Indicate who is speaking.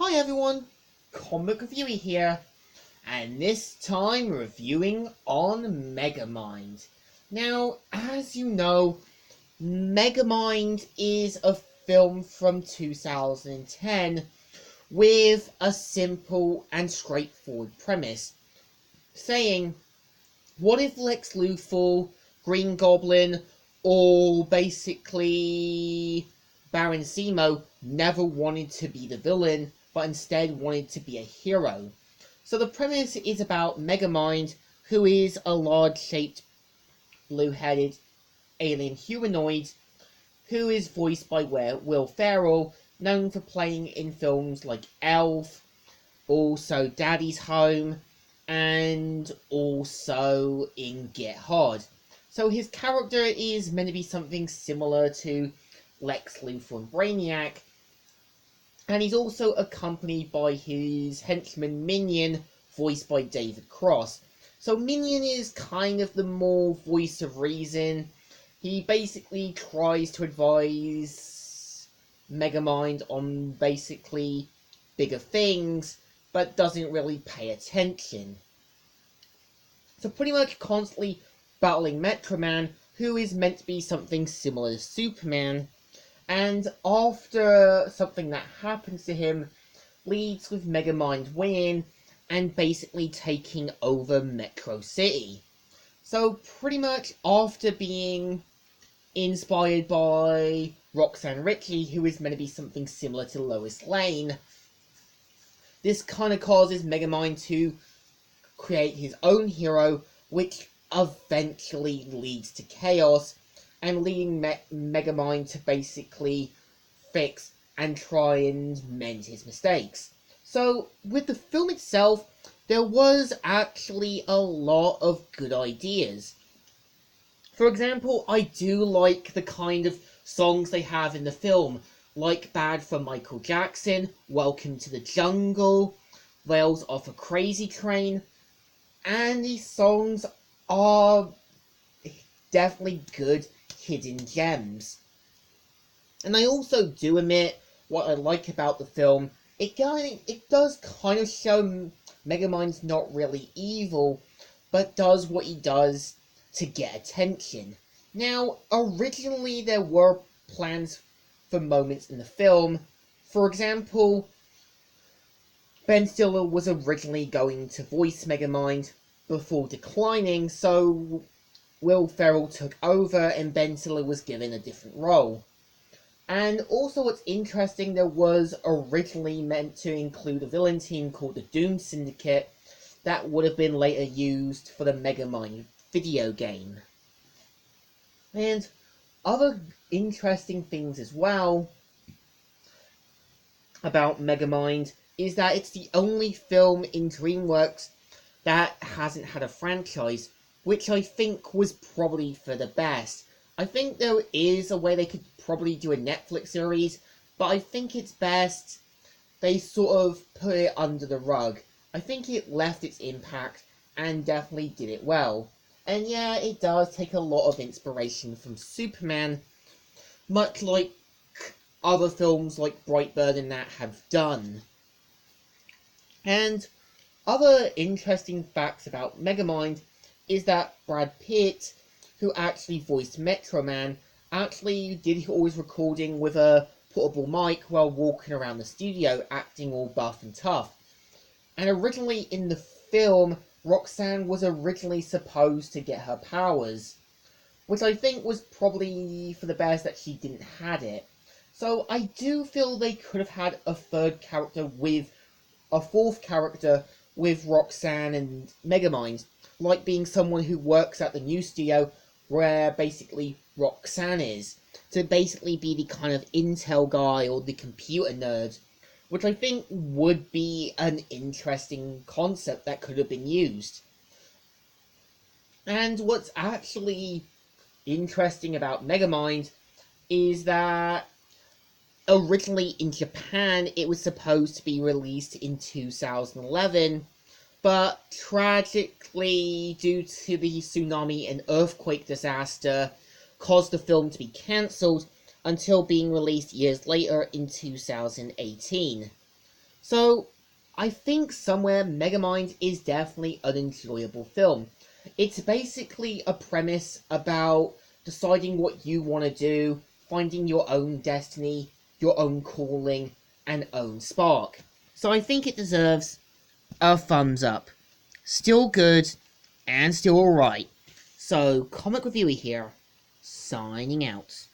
Speaker 1: Hi everyone, Comic Reviewer here, and this time reviewing on Megamind. Now, as you know, Megamind is a film from 2010 with a simple and straightforward premise, saying, what if Lex Luthor, Green Goblin, or basically Baron Zemo never wanted to be the villain, but instead wanted to be a hero? So the premise is about Megamind, who is a large-shaped, blue-headed alien humanoid, who is voiced by Will Ferrell, known for playing in films like Elf, also Daddy's Home, and also in Get Hard. So his character is meant to be something similar to Lex Luthor and Brainiac, and he's also accompanied by his henchman Minion, voiced by David Cross. So Minion is kind of the more voice of reason. He basically tries to advise Megamind on basically bigger things, but doesn't really pay attention. So pretty much constantly battling Metro Man, who is meant to be something similar to Superman, and after something that happens to him, leads with Megamind winning and basically taking over Metro City. So pretty much after being inspired by Roxanne Ritchie, who is meant to be something similar to Lois Lane, this kind of causes Megamind to create his own hero, which eventually leads to chaos, and leading Megamind to basically fix and try and mend his mistakes. So, with the film itself, there was actually a lot of good ideas. For example, I do like the kind of songs they have in the film, like Bad from Michael Jackson, Welcome to the Jungle, Rails Off a Crazy Train, and these songs are definitely good hidden gems. And I also do admit what I like about the film. It does kind of show Megamind's not really evil, but does what he does to get attention. Now, originally there were plans for moments in the film. For example, Ben Stiller was originally going to voice Megamind before declining, so Will Ferrell took over and Ben Stiller was given a different role. And also what's interesting, there was originally meant to include a villain team called the Doom Syndicate that would have been later used for the Megamind video game. And other interesting things as well about Megamind is that it's the only film in DreamWorks that hasn't had a franchise, which I think was probably for the best. I think there is a way they could probably do a Netflix series, but I think it's best they sort of put it under the rug. I think it left its impact and definitely did it well. And yeah, it does take a lot of inspiration from Superman, much like other films like Brightburn and that have done. And other interesting facts about Megamind is that Brad Pitt, who actually voiced Metro Man, actually did all his recording with a portable mic while walking around the studio, acting all buff and tough. And originally in the film, Roxanne was originally supposed to get her powers, which I think was probably for the best that she didn't had it. So I do feel they could have had a fourth character with Roxanne and Megamind, like being someone who works at the new studio where basically Roxanne is, to basically be the kind of intel guy or the computer nerd, which I think would be an interesting concept that could have been used. And what's actually interesting about Megamind is that originally in Japan it was supposed to be released in 2011, but tragically, due to the tsunami and earthquake disaster, caused the film to be cancelled until being released years later in 2018. So, I think somewhere Megamind is definitely an enjoyable film. It's basically a premise about deciding what you want to do, finding your own destiny, your own calling, and own spark. So I think it deserves a thumbs up. Still good, and still alright. So, Comic Reviewer here, signing out.